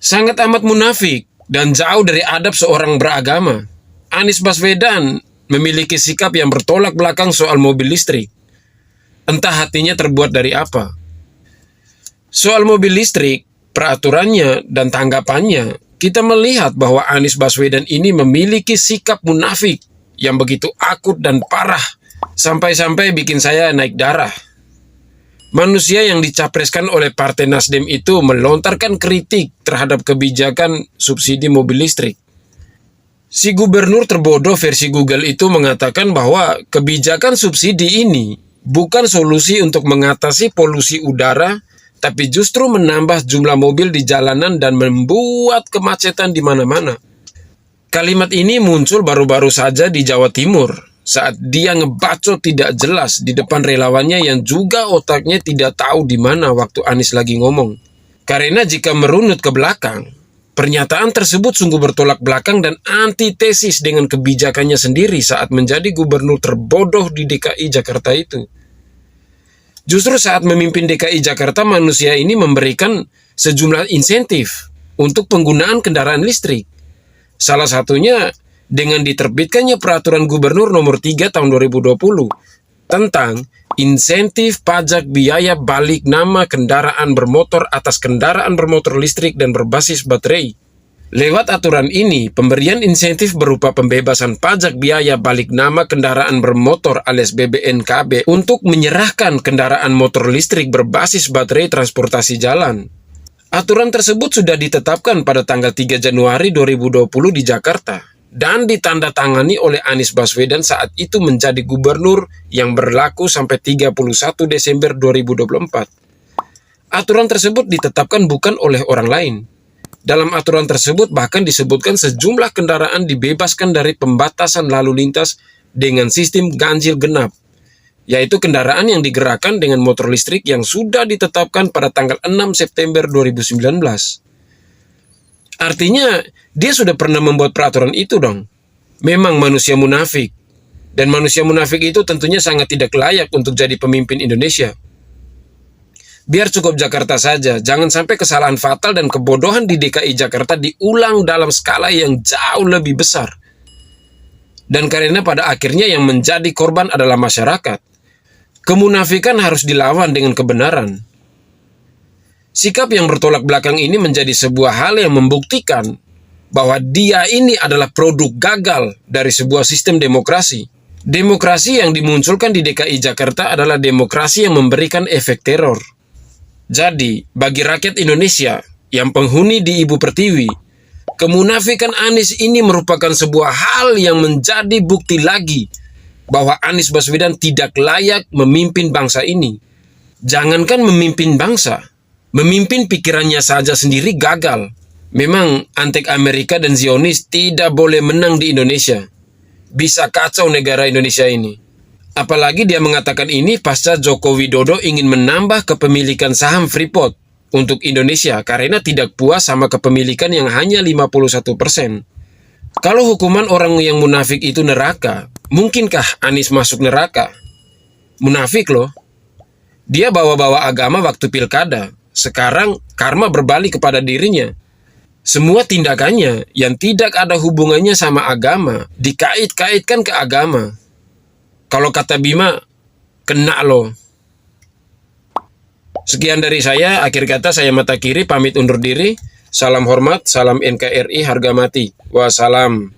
Sangat amat munafik dan jauh dari adab seorang beragama. Anies Baswedan memiliki sikap yang bertolak belakang soal mobil listrik. Entah hatinya terbuat dari apa. Soal mobil listrik, peraturannya dan tanggapannya, kita melihat bahwa Anies Baswedan ini memiliki sikap munafik yang begitu akut dan parah, sampai-sampai bikin saya naik darah. Manusia yang dicapreskan oleh Partai Nasdem itu melontarkan kritik terhadap kebijakan subsidi mobil listrik. Si gubernur terbodoh versi Google itu mengatakan bahwa kebijakan subsidi ini bukan solusi untuk mengatasi polusi udara, tapi justru menambah jumlah mobil di jalanan dan membuat kemacetan di mana-mana. Kalimat ini muncul baru-baru saja di Jawa Timur, saat dia ngebacot tidak jelas di depan relawannya yang juga otaknya tidak tahu di mana waktu Anies lagi ngomong. Karena jika merunut ke belakang, pernyataan tersebut sungguh bertolak belakang dan antitesis dengan kebijakannya sendiri saat menjadi gubernur terbodoh di DKI Jakarta itu. Justru saat memimpin DKI Jakarta, manusia ini memberikan sejumlah insentif untuk penggunaan kendaraan listrik. Salah satunya dengan diterbitkannya Peraturan Gubernur Nomor 3 Tahun 2020 tentang insentif pajak biaya balik nama kendaraan bermotor atas kendaraan bermotor listrik dan berbasis baterai. Lewat aturan ini, pemberian insentif berupa pembebasan pajak biaya balik nama kendaraan bermotor alias BBNKB untuk menyerahkan kendaraan motor listrik berbasis baterai transportasi jalan. Aturan tersebut sudah ditetapkan pada tanggal 3 Januari 2020 di Jakarta dan ditandatangani oleh Anies Baswedan saat itu menjadi gubernur yang berlaku sampai 31 Desember 2024. Aturan tersebut ditetapkan bukan oleh orang lain. Dalam aturan tersebut bahkan disebutkan sejumlah kendaraan dibebaskan dari pembatasan lalu lintas dengan sistem ganjil genap, yaitu kendaraan yang digerakkan dengan motor listrik yang sudah ditetapkan pada tanggal 6 September 2019. Artinya, dia sudah pernah membuat peraturan itu dong. Memang manusia munafik. Dan manusia munafik itu tentunya sangat tidak layak untuk jadi pemimpin Indonesia. Biar cukup Jakarta saja, jangan sampai kesalahan fatal dan kebodohan di DKI Jakarta diulang dalam skala yang jauh lebih besar. Dan karena pada akhirnya yang menjadi korban adalah masyarakat. Kemunafikan harus dilawan dengan kebenaran. Sikap yang bertolak belakang ini menjadi sebuah hal yang membuktikan bahwa dia ini adalah produk gagal dari sebuah sistem demokrasi. Demokrasi yang dimunculkan di DKI Jakarta adalah demokrasi yang memberikan efek teror. Jadi, bagi rakyat Indonesia yang penghuni di Ibu Pertiwi, kemunafikan Anies ini merupakan sebuah hal yang menjadi bukti lagi bahwa Anies Baswedan tidak layak memimpin bangsa ini. Jangankan memimpin bangsa, memimpin pikirannya saja sendiri gagal. Memang antek Amerika dan Zionis tidak boleh menang di Indonesia. Bisa kacau negara Indonesia ini. Apalagi dia mengatakan ini pasca Joko Widodo ingin menambah kepemilikan saham Freeport untuk Indonesia karena tidak puas sama kepemilikan yang hanya 51%. Kalau hukuman orang yang munafik itu neraka, mungkinkah Anies masuk neraka? Munafik loh. Dia bawa-bawa agama waktu pilkada. Sekarang karma berbalik kepada dirinya. Semua tindakannya yang tidak ada hubungannya sama agama dikait-kaitkan ke agama. Kalau kata Bima, kena loh. Sekian dari saya, akhir kata saya Mata Kiri pamit undur diri. Salam hormat, salam NKRI harga mati. Wassalam.